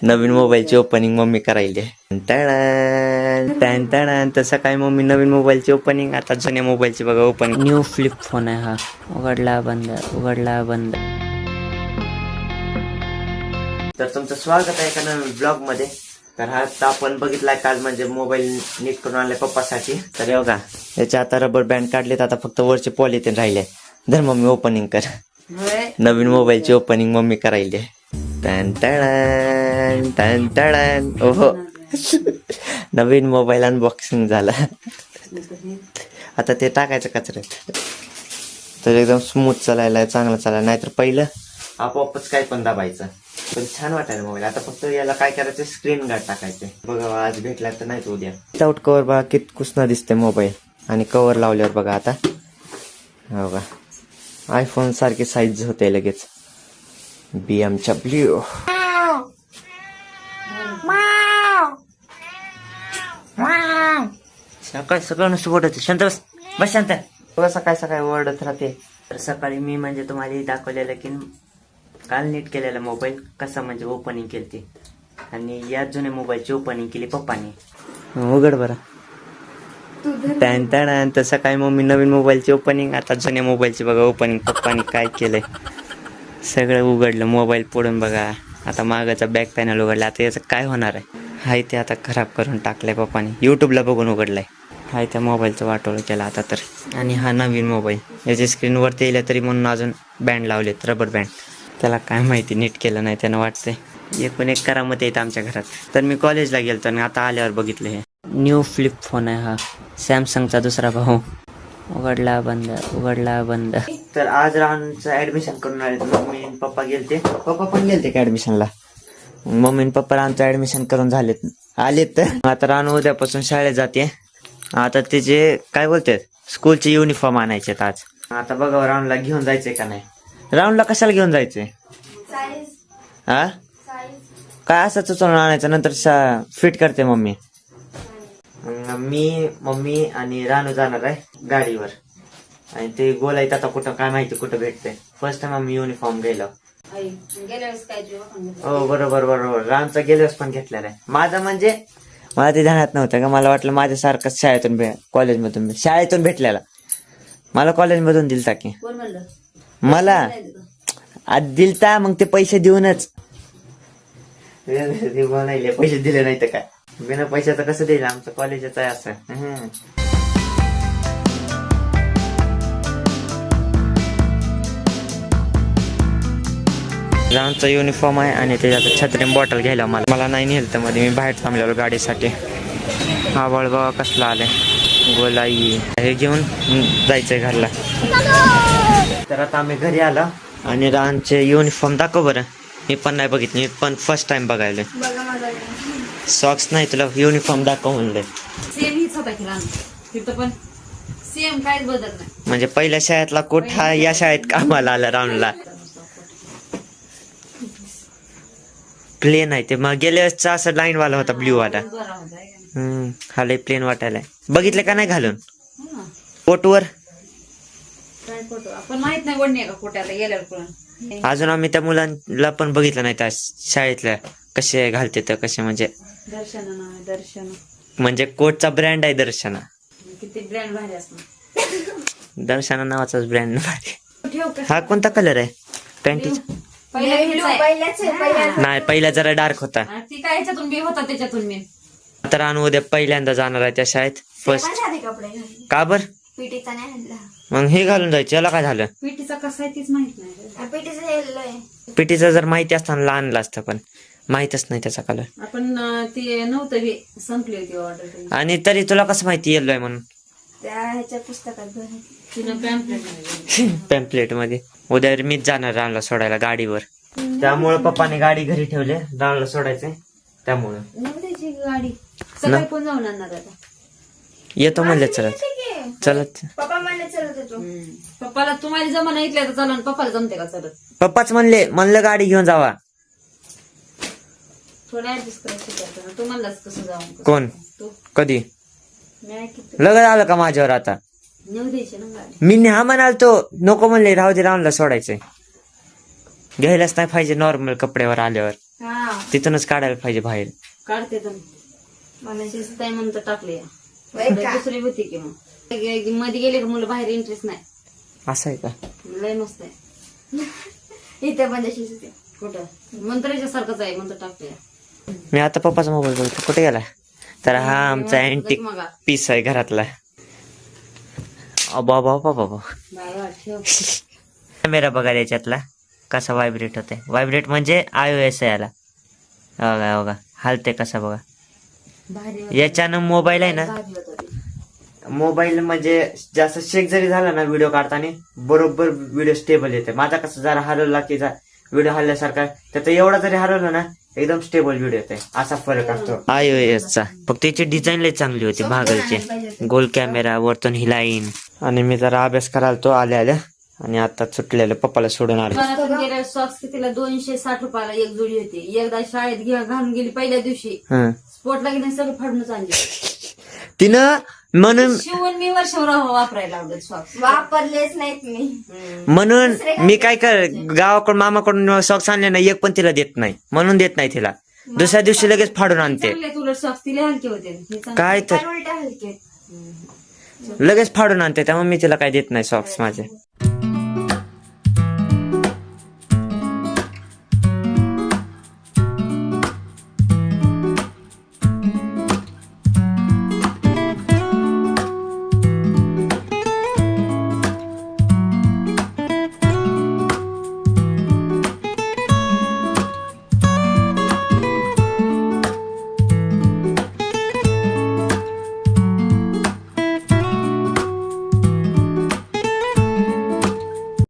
नवीन मोबाईलची opening mummy करायली. तसं काय मम्मी नवीन मोबाईलची ओपनिंग, आता जुन्या मोबाईलची बघा ओपनिंग. न्यू फ्लिप फोन आहे हा. उघडला बंद, उघडला बंद. तर तुमचं स्वागत आहे एका नवीन ब्लॉग मध्ये. तर हा आपण बघितलाय काल, म्हणजे मोबाईल नीट करून आणलाय पप्पासाठी. तर हे बघा, याचे आता रबर बँड काढलेत, आता फक्त वरचे पॉलिथिन राहिले. धर मम्मी ओपनिंग कर. नवीन मोबाईलची ओपनिंग मम्मी करायली. ओहो नवीन मोबाईल अनबॉक्सिंग झाला. आता ते टाकायचं कचऱ्यात. तर एकदम स्मूथ चालायला, चांगलं चालायला. नाहीतर पहिलं आपोआपच काय पण दाबायचं. पण छान वाटायला मोबाईल. आता फक्त याला काय करायचं, स्क्रीन गार्ड टाकायचे. बघा आज भेटला तर नाही उद्या. विदाउट कवर बघा किती कुसना दिसते मोबाईल, आणि कवर लावल्यावर बघा आता बघा आयफोन सारखी साईज होते लगेच. BMW. सकाळी सकाळ नुसतं ओरडते. शांत बस, बस शांत. सकाळी सकाळी ओरडत राहते. तर सकाळी मी म्हणजे तुम्हाला दाखवलेलं की काल नीट केलेला मोबाईल कसा म्हणजे ओपनिंग केली, आणि या जुन्या मोबाईलची ओपनिंग केली पप्पानी. उघड बरं. तर सकाळी मम्मी नवीन मोबाईलची ओपनिंग, आता जुन्या मोबाईलची बघा ओपनिंग पप्पानी काय केलंय. सगळं उघडलं मोबाईल पुढून बघा. आता मागाचा बॅक पॅनल उघडला. आता याचं काय होणार आहे, हाय ते आता खराब करून टाकलंय पप्पानी. युट्यूबला बघून उघडलाय. हाय त्या मोबाईलचं वाटोळं केलं आता तर. आणि हा नवीन मोबाईल, याच्या स्क्रीनवरती येईल तरी म्हणून अजून बँड लावलेत, रबर बँड. त्याला काय माहिती नीट केलं नाही त्यानं वाटतंय. एकूण एक करामत येत आमच्या घरात. तर मी कॉलेजला गेलतो आणि आता आल्यावर बघितलं हे न्यू फ्लिप फोन आहे हा. सॅमसंगचा दुसरा भाऊ. उघडला बंद, उघडला बंद. तर आज राहूनचं ऍडमिशन करून आले. मम्मी पप्पा गेलते, पप्पा पण गेलते का ऍडमिशनला. मम्मी पप्पा राहूनचं ऍडमिशन करून झालेत, आलेत. तर आता राहून उद्यापासून शाळेत जाते. आता त्याचे काय बोलते स्कूलचे युनिफॉर्म आणायचे आज. आता बघा राऊंडला घेऊन जायचंय का नाही. राऊंडला कशाला घेऊन जायचंय, हा काय असं चुचवून आणायचं, नंतर फिट करते मम्मी. मी मम्मी आणि रानू जाणार आहे गाडीवर, आणि ते बोलायचं आता कुठं काय माहिती कुठं भेटतंय. फर्स्ट टाइम आम्ही युनिफॉर्म गेलो. हो बरोबर बरोबर, रामचा गेल्यास पण घेतलेला आहे. माझं म्हणजे मला ते ध्यानात नव्हतं का, मला वाटलं माझ्यासारखंच शाळेतून कॉलेजमधून शाळेतून भेटलेला. मला कॉलेजमधून दिलता की, मला आज दिलता. मग ते पैसे देऊनच पैसे दिले नाही तर काय, बिना पैशाचं कसं देईल, आमचं कॉलेजच आहे असं. रामचा युनिफॉर्म आहे, आणि त्याच्यात छत्री बॉटल घ्यायला मला नाही नेलं तर मध्ये. मी बाहेर थांबलेलो गाडीसाठी. हा बळबा कसला आले गोलाई, हे घेऊन जायचंय घरला. तर आता आम्ही घरी आलो, आणि रानचे युनिफॉर्म दाखव बरं. मी पण नाही बघितलं, मी पण फर्स्ट टाइम बघायला. सॉक्स नाही, तुला युनिफॉर्म दाखव म्हणलंय. सेम काहीच बदल नाही. म्हणजे पहिल्या शाळेतला कोट हा या शाळेत कामाला आला राऊंडला. प्लेन आहे ते, मग गेल्या वेळेसचा असं लाईन वाला होता ब्ल्यू वाला. हा लय प्लेन वाटायला. बघितलं का नाही घालून कोटवर. आपण माहित नाही वडणे का कोट्याला गेल्यावर पण. अजून आम्ही त्या मुलांना पण बघितलं नाही त्या शाळेतल्या कसे घालते तर कसे, म्हणजे दर्शन म्हणजे कोटचा ब्रँड आहे दर्शना. किती ब्रँड भारी असणार. दर्शना नावाचाच ब्रँड भारी. हा कोणता कलर आहे पॅन्टीचा. नाही पहिला जरा डार्क होता. ती काय ह्याच्यातून बी होता त्याच्यातून मी. तर आणू उद्या पहिल्यांदा जाणार आहे त्या शाळेत फर्स्ट. का बर पीटीचा नाही आणला. मग हे घालून जायचं, याला काय झालं. पीटीचा कसा आहे तीच माहित नाही. पीटीचा पिटीचा जर माहिती असताना आणला असतं, पण माहितच नाही त्याचा कलर. आपण ते नव्हतं, संपली होती ऑर्डर. आणि तरी तुला कसं माहिती येलोय म्हणून. त्या ह्याच्या पुस्तकात तिनं पॅम्पलेट पॅम्पलेट मध्ये. उद्या मीच जाणार रानला सोडायला गाडीवर. त्यामुळे पप्पाने गाडी घरी ठेवले, रानला सोडायचंय त्यामुळे. त्याची गाडी सकाळी पण जाऊन आणणार आता. येतो म्हणले चलत चलत. पप्पा म्हणले चलत होतो. पप्पाला तुम्हाला जमा नाही इथल्या तर चला, पप्पाला जमते का चलत. पप्पाच म्हणलं गाडी घेऊन जावा. थोडं ऍडजस्ट करायचं. तू म्हणलास कसं जाऊन. कोण तू कधी मी लगत आलं का माझ्यावर आता. नेऊ द्यायची ना गाडी. मी हा म्हणाल तो नको म्हणले, राहू दे राऊंडला सोडायचंय. घ्यायलाच नाही पाहिजे नॉर्मल कपड्यावर आल्यावर. हा तिथूनच काढायला पाहिजे बाहेर. काढते तर मला शिजताय म्हणतं टाकले या. वय का? दुसरी होती की मग मध्ये गेले का मुलं बाहेर इंटरेस्ट नाही. असं आहे का? लय मस्त आहे. इथे पण जशी होते. कुठं मंत्र्याच्या सारखंच आहे म्हणतं टाकले. मी आता पप्पाचा मोबाईल बघतो, कुठे गेला? तर हा आमचा अँटिक मगा पीस आहे घरातला. अबा बाबा बाबा बाबा ठेव. कॅमेरा बघा याच्यातला कसा व्हायब्रेट होते. व्हायब्रेट म्हणजे iOS आहे याला. बघा बघा हालते कसा बघा. भारी याच्यानं मोबाईल आहे ना, भारी होतं ते. मोबाईल म्हणजे जास्त शेक जरी झाला ना व्हिडिओ काढताना बरोबर व्हिडिओ स्टेबल येते. माझा कसं जरा हरवला की व्हिडिओ हल्ल्यासारखा, त्याचा एवढा जरी हरवला ना एकदम स्टेबल व्हिडिओ येते. असा फरक असतो iOS चा. फक्त त्याची डिझाईन लय चांगली होती मागलची. गोल कॅमेरा वरतून ही लाईन. आणि मी जरा अभ्यास करायला तो आल्या आल्या आणि आता सुटलेलं पप्पाला सोडून आले. दुकानातून गेल्या सॉक्स कितीला 260 रुपयाला एक जोडी होती. एकदा शाळेत घालून गेली पहिल्या दिवशी हं. स्पोर्टला गेली सगळं फाडूनच आणली. तिनं म्हणून शिवून मी वर्षभर वापरायला लावले सॉक्स. वापरलेच नाहीत मी. म्हणून मी काय कर गावाकडून मामाकडून सॉक्स आणले ना एक पण तिला देत नाही. म्हणून देत नाही तिला. दुसऱ्या दिवशी लगेच फाडून आणते. चांगले तुला सॉक्स तिला हलके होते हे चांगले. काय तर पण उलट्या हलके. लगेच फाडून आणते, त्यामुळे मी तिला काय देत नाही सॉक्स माझे.